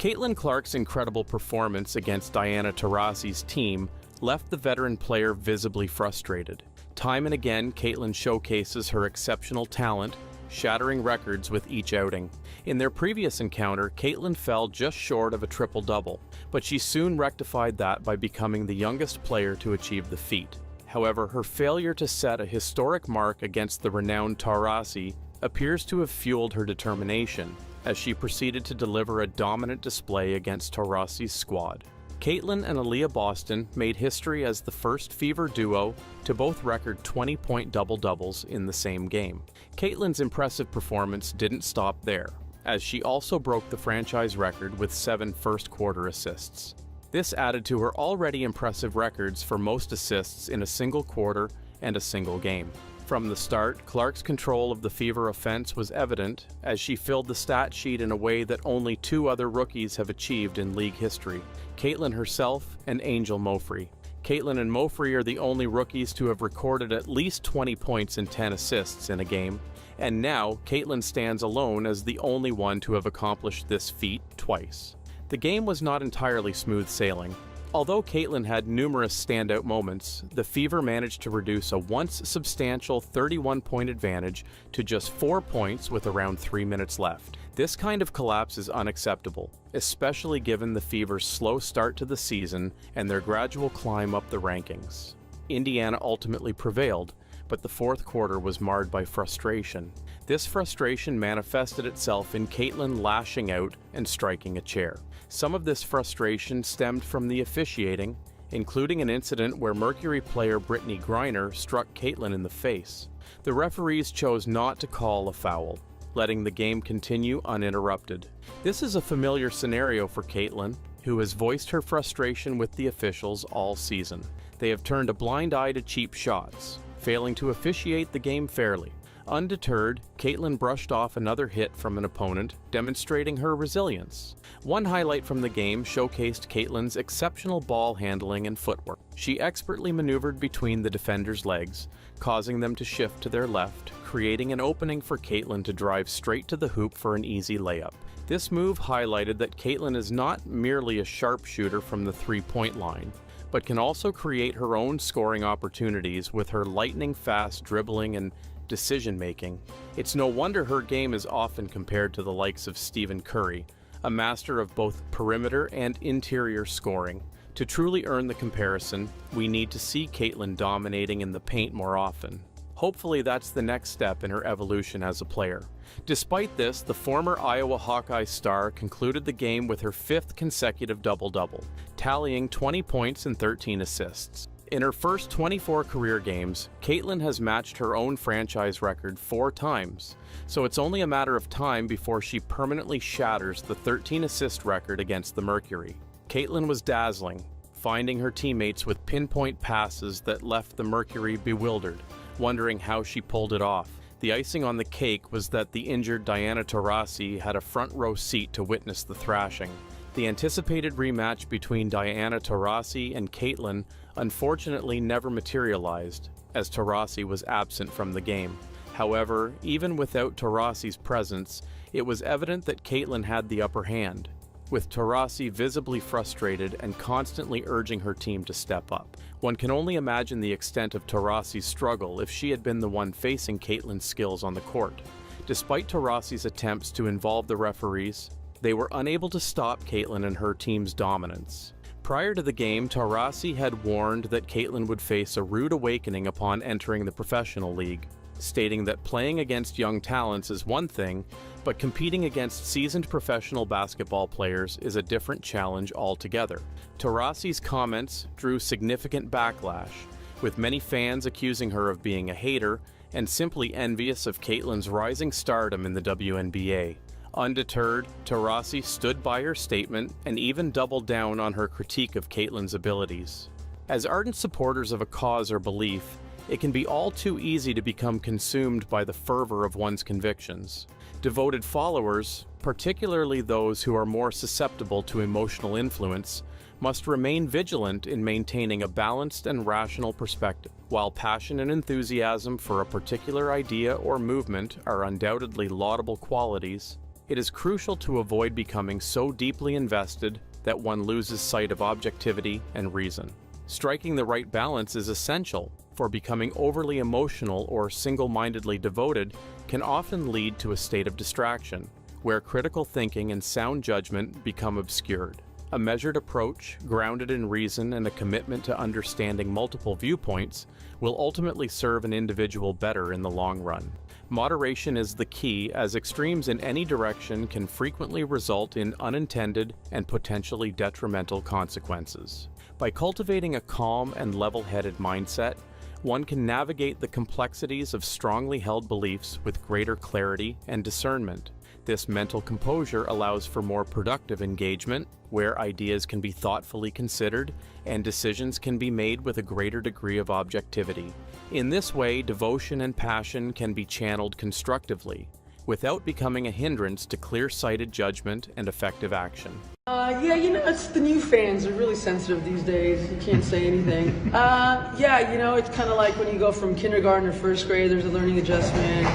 Caitlin Clark's incredible performance against Diana Taurasi's team left the veteran player visibly frustrated. Time and again, Caitlin showcases her exceptional talent, shattering records with each outing. In their previous encounter, Caitlin fell just short of a triple-double, but she soon rectified that by becoming the youngest player to achieve the feat. However, her failure to set a historic mark against the renowned Taurasi appears to have fueled her determination, as she proceeded to deliver a dominant display against Taurasi's squad. Caitlin and Aaliyah Boston made history as the first Fever duo to both record 20-point double-doubles in the same game. Caitlin's impressive performance didn't stop there, as she also broke the franchise record with 7 first-quarter assists. This added to her already impressive records for most assists in a single quarter and a single game. From the start, Clark's control of the Fever offense was evident, as she filled the stat sheet in a way that only 2 other rookies have achieved in league history: Caitlin herself and Angel Mofrey. Caitlin and Mofrey are the only rookies to have recorded at least 20 points and 10 assists in a game, and now Caitlin stands alone as the only one to have accomplished this feat twice. The game was not entirely smooth sailing. Although Caitlin had numerous standout moments, the Fever managed to reduce a once substantial 31-point advantage to just 4 points with around 3 minutes left. This kind of collapse is unacceptable, especially given the Fever's slow start to the season and their gradual climb up the rankings. Indiana ultimately prevailed, but the fourth quarter was marred by frustration. This frustration manifested itself in Caitlin lashing out and striking a chair. Some of this frustration stemmed from the officiating, including an incident where Mercury player Brittany Griner struck Caitlin in the face. The referees chose not to call a foul, letting the game continue uninterrupted. This is a familiar scenario for Caitlin, who has voiced her frustration with the officials all season. They have turned a blind eye to cheap shots, failing to officiate the game fairly. Undeterred, Caitlin brushed off another hit from an opponent, demonstrating her resilience. One highlight from the game showcased Caitlin's exceptional ball handling and footwork. She expertly maneuvered between the defenders' legs, causing them to shift to their left, creating an opening for Caitlin to drive straight to the hoop for an easy layup. This move highlighted that Caitlin is not merely a sharpshooter from the three-point line, but can also create her own scoring opportunities with her lightning-fast dribbling and decision-making. It's no wonder her game is often compared to the likes of Stephen Curry, a master of both perimeter and interior scoring. To truly earn the comparison, we need to see Caitlin dominating in the paint more often. Hopefully that's the next step in her evolution as a player. Despite this, the former Iowa Hawkeye star concluded the game with her 5th consecutive double-double, tallying 20 points and 13 assists. In her first 24 career games, Caitlin has matched her own franchise record 4 times, so it's only a matter of time before she permanently shatters the 13-assist record against the Mercury. Caitlin was dazzling, finding her teammates with pinpoint passes that left the Mercury bewildered, wondering how she pulled it off. The icing on the cake was that the injured Diana Taurasi had a front-row seat to witness the thrashing. The anticipated rematch between Diana Taurasi and Caitlin unfortunately never materialized, as Taurasi was absent from the game. However, even without Taurasi's presence, it was evident that Caitlin had the upper hand, with Taurasi visibly frustrated and constantly urging her team to step up. One can only imagine the extent of Taurasi's struggle if she had been the one facing Caitlin's skills on the court. Despite Taurasi's attempts to involve the referees, they were unable to stop Caitlin and her team's dominance. Prior to the game, Taurasi had warned that Caitlin would face a rude awakening upon entering the professional league, stating that playing against young talents is one thing, but competing against seasoned professional basketball players is a different challenge altogether. Taurasi's comments drew significant backlash, with many fans accusing her of being a hater and simply envious of Caitlin's rising stardom in the WNBA. Undeterred, Taurasi stood by her statement and even doubled down on her critique of Caitlin's abilities. As ardent supporters of a cause or belief, it can be all too easy to become consumed by the fervor of one's convictions. Devoted followers, particularly those who are more susceptible to emotional influence, must remain vigilant in maintaining a balanced and rational perspective. While passion and enthusiasm for a particular idea or movement are undoubtedly laudable qualities, It is crucial to avoid becoming so deeply invested that one loses sight of objectivity and reason. Striking the right balance is essential, for becoming overly emotional or single-mindedly devoted can often lead to a state of distraction, where critical thinking and sound judgment become obscured. A measured approach, grounded in reason and a commitment to understanding multiple viewpoints, will ultimately serve an individual better in the long run. Moderation is the key, as extremes in any direction can frequently result in unintended and potentially detrimental consequences. By cultivating a calm and level-headed mindset, one can navigate the complexities of strongly held beliefs with greater clarity and discernment. This mental composure allows for more productive engagement, where ideas can be thoughtfully considered and decisions can be made with a greater degree of objectivity. In this way, devotion and passion can be channeled constructively, without becoming a hindrance to clear-sighted judgment and effective action. It's the new fans are really sensitive these days. You can't say anything. It's kind of like when you go from kindergarten or first grade, there's a learning adjustment.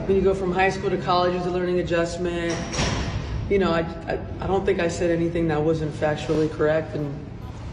When you go from high school to college, there's a learning adjustment. I don't think I said anything that wasn't factually correct, and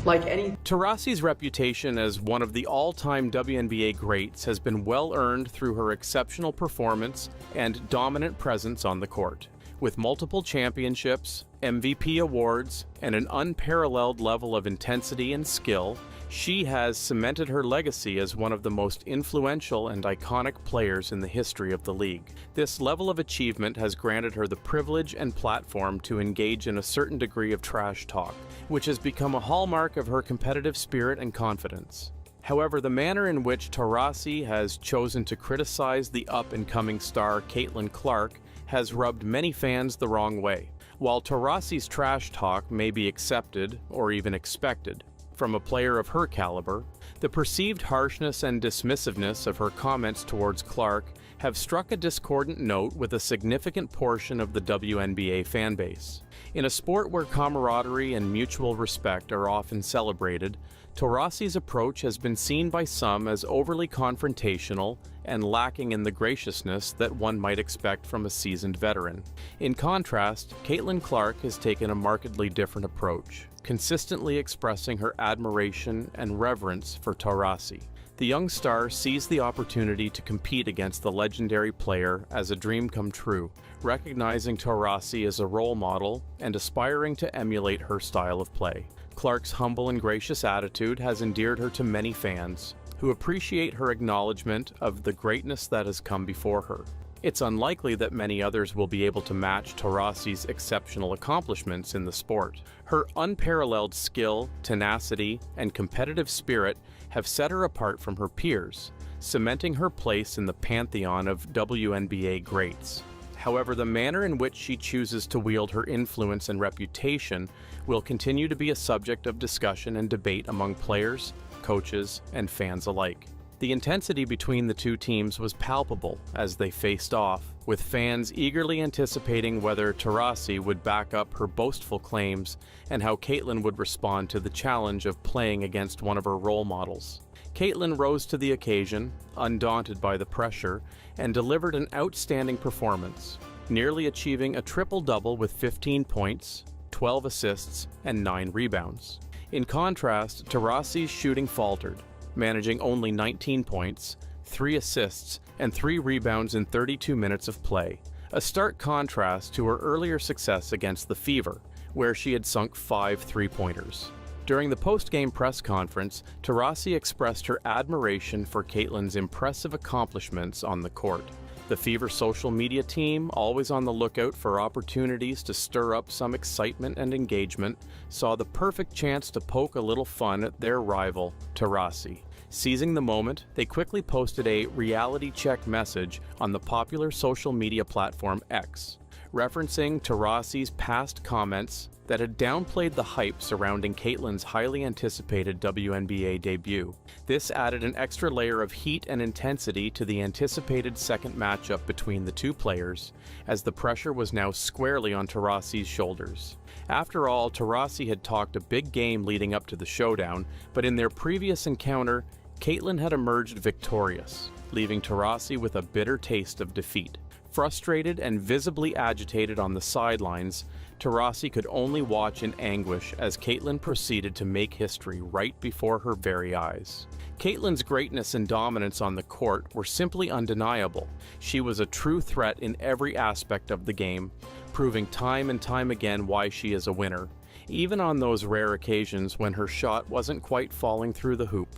like any... Taurasi's reputation as one of the all-time WNBA greats has been well earned through her exceptional performance and dominant presence on the court. With multiple championships, MVP awards, and an unparalleled level of intensity and skill, she has cemented her legacy as one of the most influential and iconic players in the history of the league. This level of achievement has granted her the privilege and platform to engage in a certain degree of trash talk, which has become a hallmark of her competitive spirit and confidence. However, the manner in which Taurasi has chosen to criticize the up-and-coming star Caitlin Clark has rubbed many fans the wrong way. While Taurasi's trash talk may be accepted, or even expected, from a player of her caliber, the perceived harshness and dismissiveness of her comments towards Clark have struck a discordant note with a significant portion of the WNBA fanbase. In a sport where camaraderie and mutual respect are often celebrated, Taurasi's approach has been seen by some as overly confrontational and lacking in the graciousness that one might expect from a seasoned veteran. In contrast, Caitlin Clark has taken a markedly different approach, consistently expressing her admiration and reverence for Taurasi. The young star sees the opportunity to compete against the legendary player as a dream come true, recognizing Taurasi as a role model and aspiring to emulate her style of play. Clark's humble and gracious attitude has endeared her to many fans, who appreciate her acknowledgement of the greatness that has come before her. It's unlikely that many others will be able to match Taurasi's exceptional accomplishments in the sport. Her unparalleled skill, tenacity, and competitive spirit have set her apart from her peers, cementing her place in the pantheon of WNBA greats. However, the manner in which she chooses to wield her influence and reputation will continue to be a subject of discussion and debate among players, coaches, and fans alike. The intensity between the two teams was palpable as they faced off, with fans eagerly anticipating whether Taurasi would back up her boastful claims and how Caitlin would respond to the challenge of playing against one of her role models. Caitlin rose to the occasion, undaunted by the pressure, and delivered an outstanding performance, nearly achieving a triple-double with 15 points, 12 assists, and 9 rebounds. In contrast, Taurasi's shooting faltered, managing only 19 points, 3 assists, and 3 rebounds in 32 minutes of play, a stark contrast to her earlier success against the Fever, where she had sunk 5 three-pointers. During the post-game press conference, Taurasi expressed her admiration for Caitlin's impressive accomplishments on the court. The Fever social media team, always on the lookout for opportunities to stir up some excitement and engagement, saw the perfect chance to poke a little fun at their rival, Taurasi. Seizing the moment, they quickly posted a reality check message on the popular social media platform X, referencing Taurasi's past comments that had downplayed the hype surrounding Caitlin's highly anticipated WNBA debut. This added an extra layer of heat and intensity to the anticipated second matchup between the two players, as the pressure was now squarely on Taurasi's shoulders. After all, Taurasi had talked a big game leading up to the showdown, but in their previous encounter, Caitlin had emerged victorious, leaving Taurasi with a bitter taste of defeat. Frustrated and visibly agitated on the sidelines, Taurasi could only watch in anguish as Caitlin proceeded to make history right before her very eyes. Caitlin's greatness and dominance on the court were simply undeniable. She was a true threat in every aspect of the game, proving time and time again why she is a winner, even on those rare occasions when her shot wasn't quite falling through the hoop.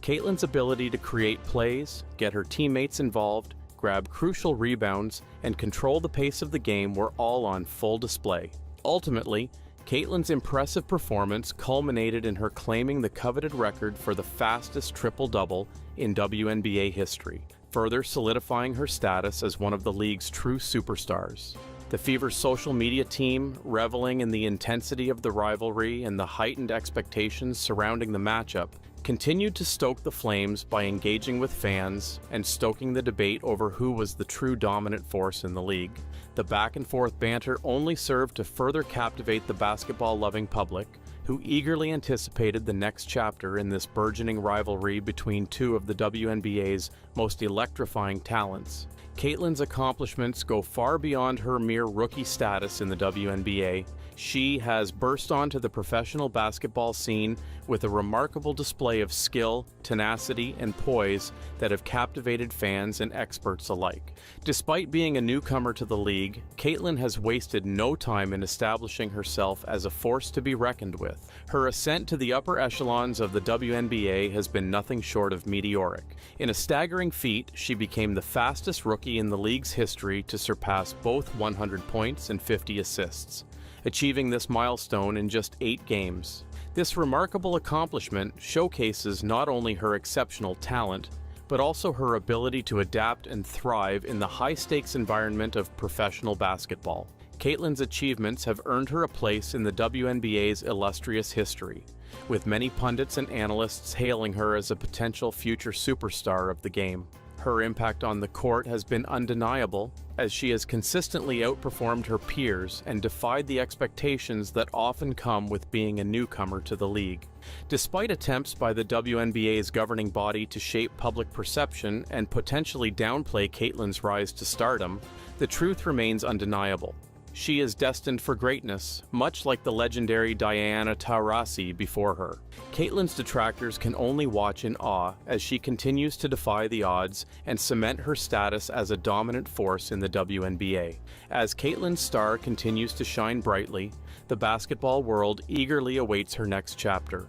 Caitlin's ability to create plays, get her teammates involved, grab crucial rebounds, and control the pace of the game were all on full display. Ultimately, Caitlin's impressive performance culminated in her claiming the coveted record for the fastest triple-double in WNBA history, further solidifying her status as one of the league's true superstars. The Fever's social media team, reveling in the intensity of the rivalry and the heightened expectations surrounding the matchup, continued to stoke the flames by engaging with fans and stoking the debate over who was the true dominant force in the league. The back-and-forth banter only served to further captivate the basketball-loving public, who eagerly anticipated the next chapter in this burgeoning rivalry between two of the WNBA's most electrifying talents. Caitlin's accomplishments go far beyond her mere rookie status in the WNBA. She has burst onto the professional basketball scene with a remarkable display of skill, tenacity, and poise that have captivated fans and experts alike. Despite being a newcomer to the league, Caitlin has wasted no time in establishing herself as a force to be reckoned with. Her ascent to the upper echelons of the WNBA has been nothing short of meteoric. In a staggering feat, she became the fastest rookie in the league's history to surpass both 100 points and 50 assists, achieving this milestone in just 8 games. This remarkable accomplishment showcases not only her exceptional talent, but also her ability to adapt and thrive in the high-stakes environment of professional basketball. Caitlin's achievements have earned her a place in the WNBA's illustrious history, with many pundits and analysts hailing her as a potential future superstar of the game. Her impact on the court has been undeniable, as she has consistently outperformed her peers and defied the expectations that often come with being a newcomer to the league. Despite attempts by the WNBA's governing body to shape public perception and potentially downplay Caitlin's rise to stardom, the truth remains undeniable. She is destined for greatness, much like the legendary Diana Taurasi before her. Caitlin's detractors can only watch in awe as she continues to defy the odds and cement her status as a dominant force in the WNBA. As Caitlin's star continues to shine brightly, the basketball world eagerly awaits her next chapter.